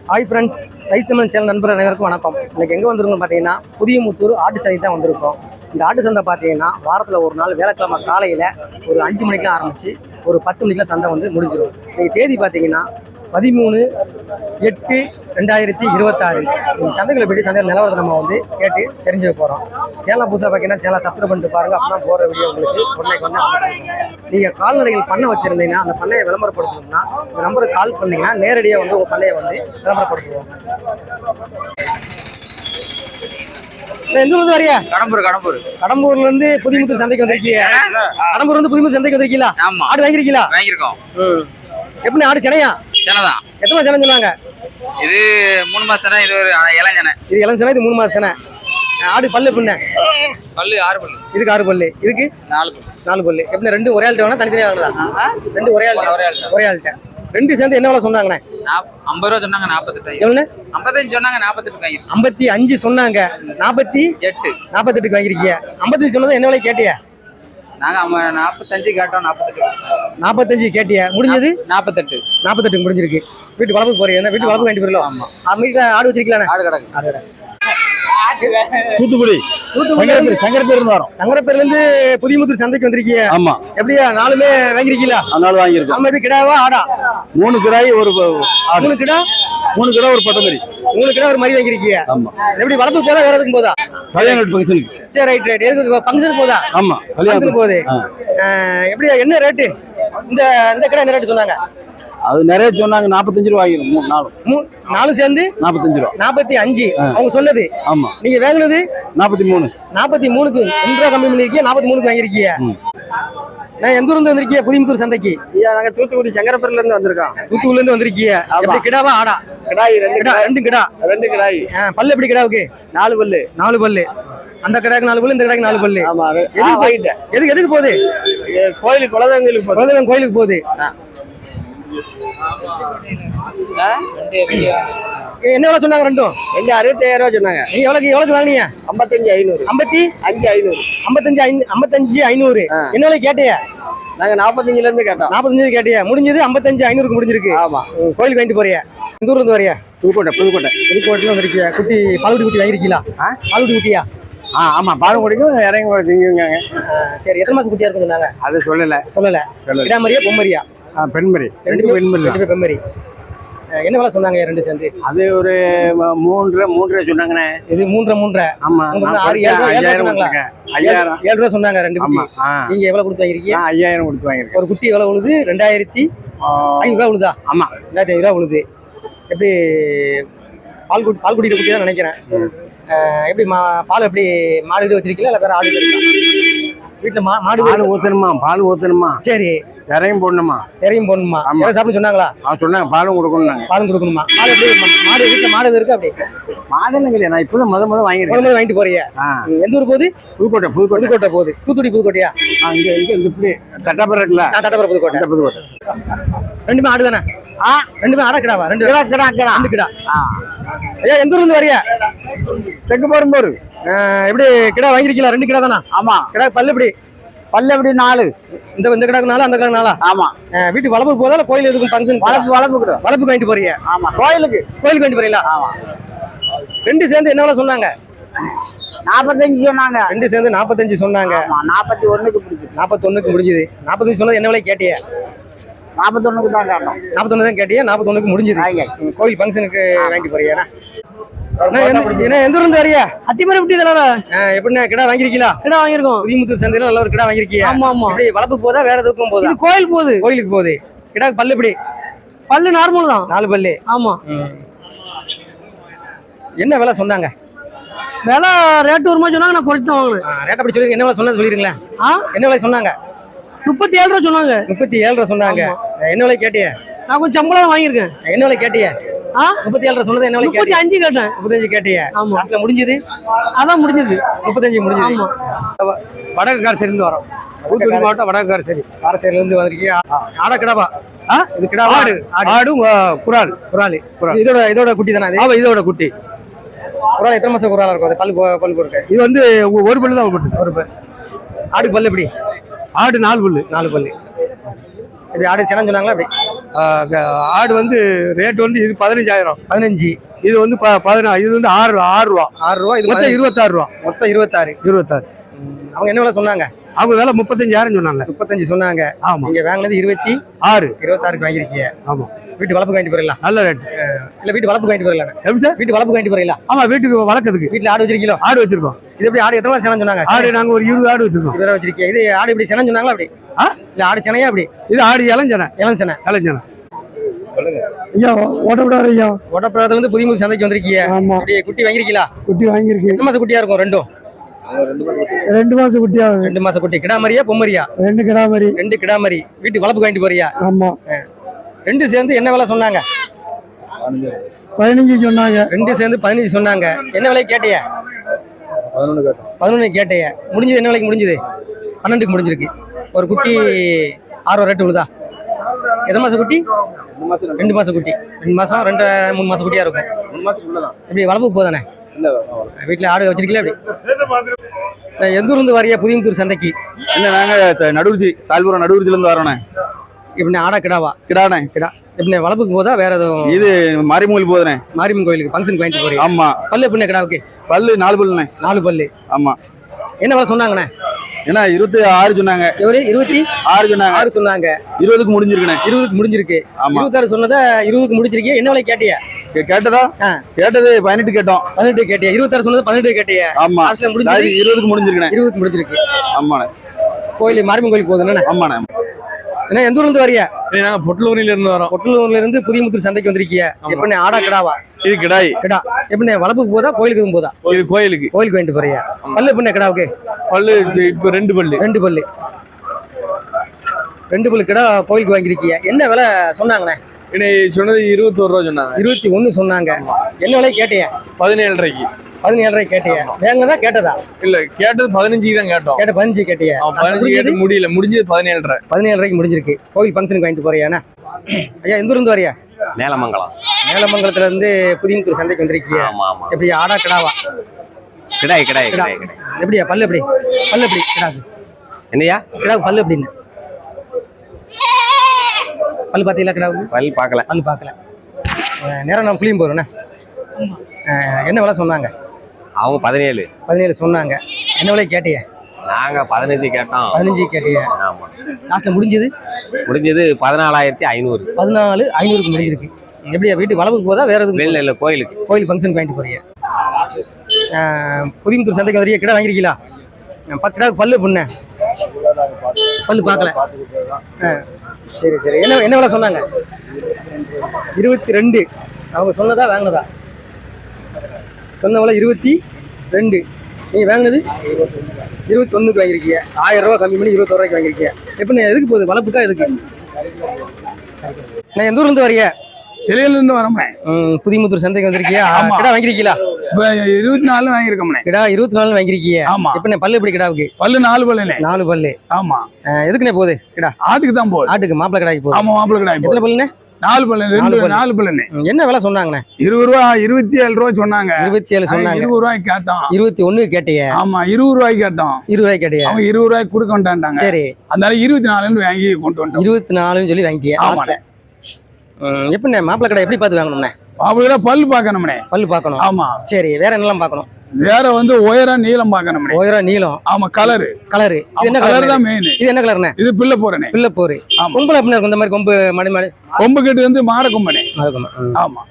Hi friends, சைசமன் channel நண்பர் அனைவருக்கும் வணக்கம். இன்னைக்கு எங்கே வந்திருக்கோம்னு பார்த்தீங்கன்னா புதியமுத்தூர் ஆட்டு சந்தை தான் வந்திருக்கோம். இந்த ஆட்டு சந்தை பார்த்தீங்கன்னா வாரத்தில் ஒரு நாள் வியாழக்கிழமை காலையில் ஒரு 5 மணிக்கெலாம் ஆரம்பித்து ஒரு 10 மணிக்கெலாம் சந்தை வந்து முடிஞ்சிடும். இன்னைக்கு தேதி பார்த்தீங்கன்னா 13/8/2026. இந்த சந்தைகளை பற்றி சந்தை நிலவரத்தை நம்ம வந்து கேட்டு தெரிஞ்சுக்க போகிறோம். சேனல் புதுசாக பார்த்தீங்கன்னா சேனலை சப்ஸ்கிரைப் பண்ணிட்டு பாருங்கள். அப்போ தான் போகிற வீடியோ உங்களுக்கு உடனே நீங்கள் கால்நடைகள் பண்ணை வச்சுருந்தீங்கன்னா அந்த பண்ணையை விளம்பரப்படுத்தணும்னா இந்த நம்பருக்கு கால் பண்ணிங்கன்னா நேரடியாக வந்து உங்கள் பண்ணையை வந்து விளம்பரப்படுத்துவோம். எந்த ஊர் வரையா? கடம்பூர்ல இருந்து புதியமுத்தூர் சந்தைக்கு வந்திருக்கீங்க. கடம்பூர் வந்து புதியமுத்தூர் சந்தைக்கு வந்திருக்கீங்களா? ஆடு வாங்கிருக்கீங்களா? வாங்கிருக்கோம். எப்படி ஆடு செனையா? செனைதான். எத்தனை செனை சொன்னாங்க? இது 3 மாச செனை, இது ஒரு இளம் செனை. இது இளம் செனை, இது 3 மாச செனை. ஆடு பல்லு பின்ன பல்லு 6 பல்லு. இதுக்கு 6 பல்லு, இதுக்கு 4 பல்லு. எப்படி ரெண்டு ஒரே ஆள்கிட்ட வேணா தனித்தனியா வாங்கலாம்? ரெண்டு ஒரே ஆள்கிட்ட. ரெண்டு சேர்ந்து என்ன விலை சொன்னாங்க? 50 ரூபா சொன்னாங்க. 48 எவ்வளவு? 55 சொன்னாங்க. 48 55 சொன்னாங்க. 48 வாங்கிருக்கீங்க. 55 சொன்னது என்ன விலை கேட்டியா? நாங்க 45 கேட்டோம். 45 கேட்டியா? முடிஞ்சது 48 முடிஞ்சிருக்கு. வீட்டு வளர்ப்பு போறீங்க? வீட்டு வளர்ப்பு வேண்டி போயிடலாம். வீட்டுல ஆடு வச்சிருக்கலாம். ஆடு கிடக்கு. தூத்துக்குடி சங்கரப்பேர்ல இருந்து புதியமுத்தூர் சந்தைக்கு வந்திருக்கீங்க. ஆமா. எப்படியா நாலுமே வாங்கிருக்கீங்களா? நாலு வாங்கிருக்கோம். நம்ம எப்படி கிடாவா ஆடா? 3 கிடாய் ஒரு 3 கிடா 3 கிடா ஒரு பட்டமரி. 3 கிடா ஒரு மாதிரி வாங்கிருக்கீங்க. ஆமா. எப்படி வளர்ப்பு போதா வேற எதுக்கும் போதா? கல்யாண ஃபங்க்ஷனுக்கு. சரி, ரைட். எதுக்கு ஃபங்க்ஷனுக்கு போதா? ஆமா, கல்யாணத்துக்கு போகுது. எப்படி என்ன ரேட்டு? இந்த கிடா என்ன ரேட்டு சொன்னாங்க? அது நிறைய சொன்னாங்க. 45 ரூபா வாங்கிடும். நாலு சேர்ந்து 45 ரூபா. 45 அவங்க சொன்னது. ஆமா. நீங்க வாங்கினது 43. 43க்கு 2 ரூபா கம்மி பண்ணிருக்கீங்க. 43க்கு வாங்கிருக்கீங்க. நான் எந்த ஊர்ல இருந்து வந்திருக்கீங்க? புதியமுத்தூர் சந்தைக்கு. நாங்க தூத்துக்குடி சங்கரப்பேர்ல இருந்து வந்திருக்கோம். தூத்துக்குடில இருந்து வந்திருக்கீங்க. எப்படி கிடாவா ஆடா? கிடாய் ரெண்டு கிடா. கிடாய். பல்லு எப்படி கிடாவுக்கு? 4 பல்லு. 4 பல்லு. அந்த கடாக்கு 4 பல்லு, இந்த கடாக்கு 4 பல்லு. ஆமா. எதுக்கு போகுது? கோயிலுக்கு, கோயிலுக்கு போகுது. என்ன விலை சொன்னாங்க? ரெண்டும் 65,000 ரூபா சொன்னாங்க. நீங்க எவ்வளவு வாங்கினீங்க? 55,500. 55,500. என்ன விலை கேட்டியா? நாங்க 45ல இருந்து கேட்டோம். 45 கேட்டியா? முடிஞ்சது 55,500க்கு முடிஞ்சிருக்கு. ஆமா. கோயிலுக்கு வாங்கிட்டு போறியா? இந்த ஊர்ல இருந்து வரையா? புதுக்கோட்டையில வந்திருக்கியா? குட்டி பாலுக்குடி குட்டி வாங்கிருக்கீங்களா? பாலுக்குடி குட்டியா? ஆமா. பால் குடிக்கும், இறங்கி திங்குங்க. சரி, எத்தனை மாசம் குட்டியா இருக்குன்னு சொன்னாங்க? அது சொல்லல. கிடா மரியா பொம்மரியா? பெண்மரி. ரெண்டு பெண்மரி. என்ன விலை சொன்னாங்க ரெண்டு சேர்ந்து? அது ஒரு 3 சொன்னாங்கண்ணே. இது 3. ஆமா. 7 ரூபா சொன்னாங்க. ரெண்டு குட்டி. நீங்க எவ்வளவு கொடுத்து வாங்கிருக்கீங்க? 5000 கொடுத்து வாங்கிருக்கேன். ஒரு குட்டி எவ்வளவு உழுது? 2500 ரூபா உழுதா? ஆமா. 2500 ரூபா உழுது. எப்படி பால் குடிக்கிற குட்டி தான் நினைக்கிறேன். எப்படி பால் எப்படி மாடு வச்சிருக்கீங்களா இல்ல வேற ஆடு இருக்கா? வீட்டுல மாடு ஊத்தணுமா? சரி. இறையும் போடணுமா? சாப்பிட சொன்னாங்களா? சொன்னாங்க. பாலும் கொடுக்கணுமா? பால் எப்படி மாடு வீட்டுல மாடு இருக்கு? அப்படி மாடுன்னு கிடையாது. நான் இப்பதான் முத வாங்கிட்டு போறீங்க. எந்த ஊர் போகுது? புதுக்கோட்டை போகுது. தூத்துக்குடி புதுக்கோட்டையா? இப்படி தட்டாபுரம் இருக்குல்ல? தட்டாபுரம் புதுக்கோட்டை. ரெண்டுமே ஆடு தானே? ரெண்டுமே ஆடா கிடாவா? ரெண்டு கிடா. ஐயா, எந்த ஊர்ல இருந்து வரையா? தெற்கு போரும்போது. எப்படி கிடா வாங்கிருக்கீங்களா? 2 கிடா தானா? ஆமா. கிடா பல்லு எப்படி? 4. இந்த கிடாக்கு 4, அந்த கிடாக்கு 4. ஆமா. வீட்டு வளர்ப்பு போதா இல்ல கோயில் எதுக்கும் ஃபங்க்ஷன்? வளர்ப்பு வாங்கிட்டு போறீங்க. ஆமா. கோயிலுக்கு வாங்கிட்டு போறீங்களா? ஆமா. 2 சேர்ந்து என்ன விலை சொன்னாங்க? 45 சொன்னாங்க. 2 சேர்ந்து 45 சொன்னாங்க. 41க்கு முடிஞ்சது. 45 சொன்னது என்ன விலை கேட்டியா? 41க்கு தான் கேட்டோம். 41 தான் கேட்டியா? 41க்கு முடிஞ்சது. கோயில் ஃபங்க்ஷனுக்கு வாங்கிட்டு போறீங்க. எந்த ஊர்ல வரியா? அத்திமரப்பட்டி தானே. எப்படின்னா கிடா வாங்கிருக்கீங்களா? கிடா வாங்கிருக்கோம். புதியமுத்தூர் சந்தையில நல்ல ஒரு கிடா வாங்கிருக்கீங்க. ஆமா. எப்படி வளர்ப்பு போதா வேற எதுக்கும் போதா? கோயிலுக்கு போகுது. கிடாக்கு பல்லு எப்படி? பல்லு நார்மல் தான். 4 பல்லு. ஆமா. என்ன விலை சொன்னாங்க? விலை ரேட் ஒரு மாதிரி சொன்னாங்க. நான் குறைச்சு தான் வாங்கினேன். ரேட் அப்படி சொல்லிருங்க. என்ன விலை சொன்னது சொல்லிருங்களேன். என்ன விலை சொன்னாங்க? 37 ரூபா சொன்னாங்க. 37 ரூபா சொன்னாங்க. என்ன விலை கேட்டிய? நான் கொஞ்சம் சம்பளம் வாங்கியிருக்கேன். என்ன விலை கேட்டிய? 37 ரூபா சொன்னது என்ன விலை? 35 கேட்டேன். 35 கேட்டிய? ஆமா. லாஸ்ட்ல முடிஞ்சது? அதான் முடிஞ்சது. 35 முடிஞ்சது. ஆமா. வடக்கு காரசேரியிலிருந்து வரோம். தூத்துக்குடி மாவட்டம் வடக்கு காரசேரியில இருந்து வந்திருக்கீங்க. ஆடா கிடாவா? இது கிடாவா? ஆடு குரால். இதோட குட்டி தானே? ஆமா, இதோட குட்டி. குரால் எத்தனை மாசம் குராலா இருக்கும்? பல்லு இருக்கு. இது வந்து ஒரு பல்லு தான் ஒரு பல்லு. ஆடு பல்லு எப்படி? ஆடு 4 பல்லு. இது ஆடு சென சொன்னாங்களா? அப்படி ஆடு வந்து ரேட் வந்து இது 15,000. 15. இது வந்து 16. இது வந்து 6 ரூபா. 6 ரூபா. இது மொத்தம் 26 ரூபா. மொத்தம் 26. 26. அவங்க என்ன விலை சொன்னாங்க? அவங்க விலை 35,000 சொன்னாங்க. 35 சொன்னாங்க. ஆமா. நீங்க வாங்கினது 26. 26க்கு வாங்கிருக்கீங்க. ஆமா. வீட்டு வளர்ப்பு வாங்கிட்டு போயிடலாம். நல்ல ரேட். இல்ல வீட்டு வளர்ப்பு வாங்கிட்டு போயிடலாம். எப்படி சார்? வீட்டு வளர்ப்பு வாங்கிட்டு போயிடலாம். ஆமா, வீட்டுக்கு வளர்க்கறதுக்கு. வீட்டுல ஆடு வச்சிருக்கீங்களோ? ஆடு வச்சிருக்கோம். இது எப்படி ஆடு எத்தனை சேனம் சொன்னாங்க? ஆடு நாங்க ஒரு 20 ஆடு வச்சிருக்கோம். இது வேற வச்சிருக்கீங்க. இது ஆடு இப்படி சேனம் சொன்னாங்களா அப்படி? இல்ல ஆடு சேனையா அப்படி? இது ஆடு இளஞ்சனை. இளஞ்சனை. ஐயா ஓட்டப்படாரு ஐயா. ஓட்டப்பிரத்துல இருந்து புதிய சந்தைக்கு வந்திருக்கீங்க. ஆமா. அப்படியே குட்டி வாங்கிருக்கீங்களா? குட்டி வாங்கியிருக்கு. எத்தனை மாசம் குட்டியா இருக்கும்? 2 மாசம் குட்டி ஆகுது. 2 மாசம் குட்டி. கிடாமரியா பொம்மரியா? 2 கிடாமரி. 2 கிடாமரி. வீட்டு வளர்ப்பு வாங்கிட்டு போறியா? ஆமா. 2 சேர்ந்து என்ன விலை சொன்னாங்க? 15 சொன்னாங்க. 2 சேர்ந்து 15 சொன்னாங்க. என்ன விலை கேட்டிய? 11 கேட்டிய. முடிஞ்சது என்ன விலைக்கு முடிஞ்சது? 12க்கு முடிஞ்சிருக்கு. ஒரு குட்டி 6 ரூபா ரேட்டு விழுதா? எத்தனை மாசம் குட்டி? 2 மாசம் குட்டி. 2 மாசம் 2-3 மாசம் குட்டியா இருக்கும். இப்படி வளர்ப்புக்கு போதானே? வீட்டுல ஆடு வச்சிருக்கீங்களா? அப்படி எந்த ஊர்ந்து வரையா புதியமுத்தூர் சந்தைக்கு? என்ன நாங்க நடுவுச்சி சால்புரம் நடுவுச்சில இருந்து வரோண்ணே. இப்படி ஆடா கிடாவா? கிடாண்ணே. கிடா. இப்படி வளர்ப்புக்கு போதா வேற எதுவும்? இது மாரிமூலி போதுண்ணே. மாரியம்மன் கோயிலுக்கு ஃபங்க்ஷன் வாங்கிட்டு போறீங்க? ஆமா. பல்லு எப்படிண்ணே கிடாவுக்கு? பல்லு 4 பல்லுண்ணே. 4 பல்லு. ஆமா. என்ன விலை சொன்னாங்கண்ணே? ஏன்னா 26 சொன்னாங்க. எவரு? 26 சொன்னாங்க. 6 சொன்னாங்க. 20க்கு முடிஞ்சிருக்குண்ணே. 20க்கு முடிஞ்சிருக்கு. ஆமா. 26 சொன்னதை 20க்கு முடிச்சிருக்கீங்க. என்ன விலை கேட்டியா? கேட்டதா? கேட்டது 18 கேட்டோம். 18 கேட்டியா? 26 சொன்னது 18 கேட்டியா? ஆமா. லாஸ்ட்ல முடிஞ்சது 20க்கு முடிஞ்சிருக்குண்ணே. 20க்கு முடிஞ்சிருக்கு. ஆமாண்ணே. கோயில் மாரியம்மன் கோயிலுக்கு போகுதுண்ணே. ஆமாண்ணே. என்ன எந்த ஊர்ல இருந்து வரியா? நாங்க பொட்டலூரில இருந்து வரோம். பொட்டலூர்ல இருந்து புதியமுத்தூர் சந்தைக்கு வந்திருக்கீங்க. எப்படிண்ணே ஆடா கிடாவா? இது கிடாய். கிடா. எப்படிண்ணே வளர்ப்புக்கு போதா கோயிலுக்கு போதா? இது கோயிலுக்கு. கோயிலுக்கு வாங்கிட்டு போறியா? பல்லு எப்படிண்ணே கிடாவுக்கு? பல்லு இப்ப 2 பல்லு. 2 பல்லு. 2 பல்லு கிடா கோயிலுக்கு வாங்கிருக்கீங்க. என்ன விலை சொன்னாங்கண்ணே? இன்னைக்கு சொன்னது 21 ரூபா சொன்னாங்க. 21 சொன்னாங்க. என்ன விலை கேட்டியா? 17,500. 17,500 கேட்டியா? வேங்கதா கேட்டதா? இல்ல, கேட்டது 15 தான் கேட்டோம். கேட்ட 15 கேட்டியா? 15 கேட்டு முடியல. முடிஞ்சது 17,500. 17,500 முடிஞ்சிருக்கு. கோயில் ஃபங்க்ஷனுக்கு வாங்கிட்டு போறியாண்ணா? ஐயா எந்த ஊர்ந்து வரியா? நேலமங்கலம். நேலமங்கலத்துல இருந்து புதியமுத்தூர் சந்தைக்கு வந்திருக்கீங்க. ஆமா ஆமா. எப்படி ஆடா கிடாவா? கிடாய் கிடாய் கிடா. கிடாய் கிடாய். எப்படியா பல்லு எப்படி? பல்லு எப்படி கிடாக்கு? என்னையா? கிடாவுக்கு பல்லு எப்படின்னு? பல்லு பார்த்தீங்களா கிடாவுக்கு? பல் பார்க்கல. பல்லு பார்க்கல. நேரம் நம்ம புளியும் போறோண்ணே. என்ன விலை சொன்னாங்க? அவங்க 17. 17 சொன்னாங்க. என்ன விலை கேட்டிய? நாங்க 15 கேட்டோம். 15 கேட்டிய. ஆமா. லாஸ்ட்ல முடிஞ்சது? முடிஞ்சது 14,500. 14,500க்கு முடிஞ்சிருக்கு. எப்படியா வீட்டு வளவுக்கு போதா வேற எதுவும்? இல்ல கோயிலுக்கு. கோயில் ஃபங்க்ஷன் வாங்கிட்டு போறீங்க. புதியமுத்தூர் சந்தைக்கு வரைய கிடா வாங்கிருக்கீங்களா? 10 கிடாவுக்கு பல்லு பொண்ணு. பல்லு பார்க்கல. சரி சரி. என்ன விலை சொன்னாங்க? 22. அவங்க சொன்னதா வாங்கினதா? சொன்ன விலை 22. நீங்க வாங்கினது 21க்கு வாங்கிருக்கீங்க. 1000 ரூபா கம்மி பண்ணி 21 ரூபாய்க்கு வாங்கிருக்கீங்க. எப்படி எதுக்கு போகுது? வளர்ப்புக்கா எதுக்கு? நான் எந்த ஊர்ல இருந்து வரைய? சிலையில இருந்து வரோம்ண்ணே. புதியமுத்தூர் சந்தைக்கு வந்திருக்கியா? கிடா வாங்கிருக்கீங்களா? இப்ப 24 வாங்கியிருக்கோம்ண்ணே. கிடா 24 வாங்கிருக்கீங்க. ஆமா. எப்படி பல்லு எப்படி கிடாவுக்கு? பல்லு 4 பல்லுண்ணே. 4 பல்லு. ஆமா. எதுக்குண்ணே போகுது கிடா? ஆட்டுக்கு தான் போகுது. ஆட்டுக்கு மாப்பிள்ளை கிடாய்க்கு போகுது. ஆமா, மாப்பிள்ளை கிடாய். எத்தனை பல்லுண்ணே? 4 பல்லு. 4 பல்லுண்ணே. என்ன விலை சொன்னாங்கண்ணே? 20 ரூபா 27 ரூபா சொன்னாங்க. 27 சொன்னாங்க. 20 ரூபாய்க்கு கேட்டோம். 21 கேட்டிய? ஆமா, 20 ரூபாய்க்கு கேட்டோம். 20 ரூபாய்க்கு கேட்டிய? அவங்க 20 ரூபாய்க்கு கொடுக்க மாட்டாங்க. சரி. அதனால 24 வாங்கி கொண்டு வந்துட்டோம். 24 சொல்லி வாங்கிட்டியா? லாஸ்ட்ல எப்படிண்ணே மாப்பிள்ளை கடை எப்படி பார்த்து வாங்கணும்ண்ணே? அவங்கள பல்லு பார்க்கணும்ண்ணே. பல்லு பார்க்கணும். ஆமா. சரி, வேற என்னெல்லாம் பார்க்கணும்? வேற வந்து உயரம் நீளம் பார்க்கணும்ண்ணே. உயரம் நீளம். ஆமா, கலரு. கலரு. இது என்ன கலர் கலர் தான் மெயின். இது என்ன கலர்ண்ணே? இது பிள்ளை போறனே. பிள்ளை போரு. ஆமா. கொம்புல எப்படி இருக்கும்? இந்த மாதிரி கொம்பு மடி மடி கொம்பு கட்டு வந்து மாட கொம்பனே. இருக்குமா? ஆமா.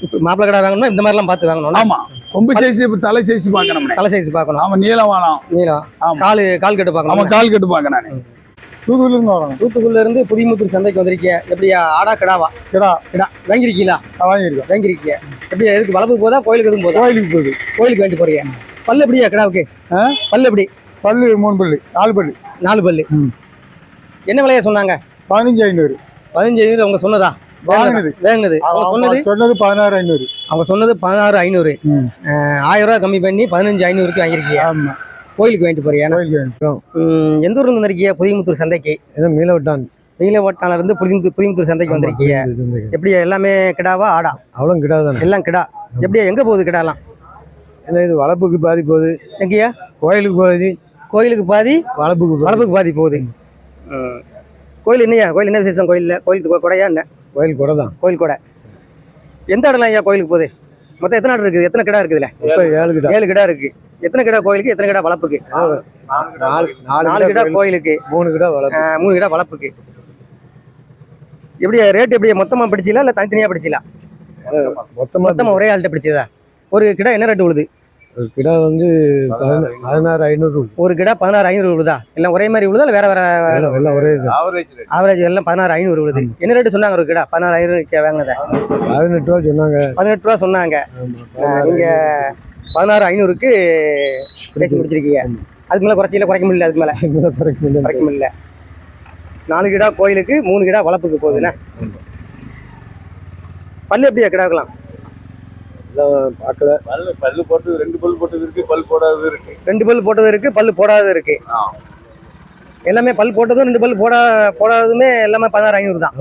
இப்போ மாப்பிள்ளை கடை வாங்கணும்னா இந்த மாதிரிலாம் பார்த்து வாங்கணும். ஆமா. கொம்பு சைஸ் தலை சைஸ் பார்க்கணும்ண்ணே. தலை சைஸ் பார்க்கணும். ஆமா, நீளம் வாழம். நீளம். ஆமா. கால் கட்டு பார்க்கணும். ஆமா, கால் கட்டு பார்க்கணும். தூத்துக்குடில இருந்து வரோம். தூத்துக்குடில இருந்து புதியமுத்தூர் சந்தைக்கு வந்திருக்கீங்க. எப்படியா ஆடா கிடாவா? கிடா. கிடா வாங்கிருக்கீங்களா? வாங்கியிருக்கோம். வாங்கிருக்கீங்க. எப்படி எதுக்கு வளர்ப்புக்கு போதா கோயிலுக்கு எதுவும் போதா? கோயிலுக்கு போகுது. கோயிலுக்கு வாங்கிட்டு போறீங்க. பல்லு எப்படியா கிடாவுக்கு? பல்லு எப்படி? பல்லு 3 பல்லு. 4 பல்லு. 4 பல்லு. என்ன விலையா சொன்னாங்க? 15,500. 15,500 அவங்க சொன்னதா? வாங்கினது. அவங்க சொன்னது 16,500. அவங்க சொன்னது 16,500. 1000 ரூபாய் கம்மி பண்ணி 15,500க்கு வாங்கிருக்கீங்க. ஆமா. கோயிலுக்கு வாங்கிட்டு போறியா? கோயிலுக்கு வாங்கிட்டோம். எந்த ஊர்ல வந்திருக்கீங்க? புதியமுத்தூர் சந்தைக்கு. ஏதோ மீளவட்டான். நீலவட்டால இருந்து புதியமுத்தூர் சந்தைக்கு வந்திருக்கீங்க. எப்படி எல்லாமே கிடாவா ஆடா? அவ்வளோ கிடா தானே. எல்லாம் கிடா. எப்படியா எங்க போகுது கிடாலாம்? இல்லை, இது வளர்ப்புக்கு பாதி போகுது. எங்கேயா? கோயிலுக்கு போகுது. கோயிலுக்கு பாதி, வளர்ப்புக்கு பாதி போகுது. கோயில் என்னையா கோயில் என்ன விசேஷம் கோயிலில் கோயில் கொடையா என்ன கோயில் கூட தான். கோயில் கொடை எந்த இடம்லாம் ஐயா கோயிலுக்கு போகுது மொத்தம் எத்தனை ஆடு இருக்குது எத்தனை கிடா இருக்குதுல்ல இப்போ 7 கிட்ட. 7 கிடா இருக்கு எத்தனை கிடா கோயிலுக்கு எத்தனை கிடா வளர்ப்புக்கு 4 கிடா கோயிலுக்கு 3 கிட்ட வளர்த்து. 3 கிடா வளர்ப்புக்கு எப்படி ரேட் எப்படி மொத்தமாக பிடிச்சிங்களா இல்லை தனித்தனியாக பிடிச்சிங்களா மொத்தமாக ஒரே ஆள்கிட்ட பிடிச்சதா ஒரு கிடா என்ன ரேட்டு விழுது ஒரு கிட்ட வந்து 16,500. ஒரு கிடா 16,500 விழுதா எல்லாம் ஒரே மாதிரி விழுதா இல்லை வேற வேற எல்லாம் ஒரே இது. ஆவரேஜ் எல்லாம் 16,500 விழுது என்ன ரேட்டு சொன்னாங்க ஒரு கிடா 16,500 வாங்கினதை 18 ரூபா சொன்னாங்க. 18 ரூபா சொன்னாங்க நீங்க 16,500க்கு பேசி முடிச்சிருக்கீங்க அதுக்கு மேலே குறைச்சில குறைக்க முடியல அதுக்கு மேலே குறைக்க முடியல 4 கிடா கோயிலுக்கு 3 கிடா வளர்ப்புக்கு போகுதுண்ணே பல்லு எப்படியா கிடாக்கலாம் பார்க்கல. பல்லு போட்டு 2 பல்லு போட்டது இருக்கு, பல் போடாதது இருக்கு. 2 பல் போட்டது இருக்கு பல்லு போடாதது இருக்கு எல்லாமே பல் போட்டதும் 2 பல் போடாததுமே எல்லாமே 16,500 தான்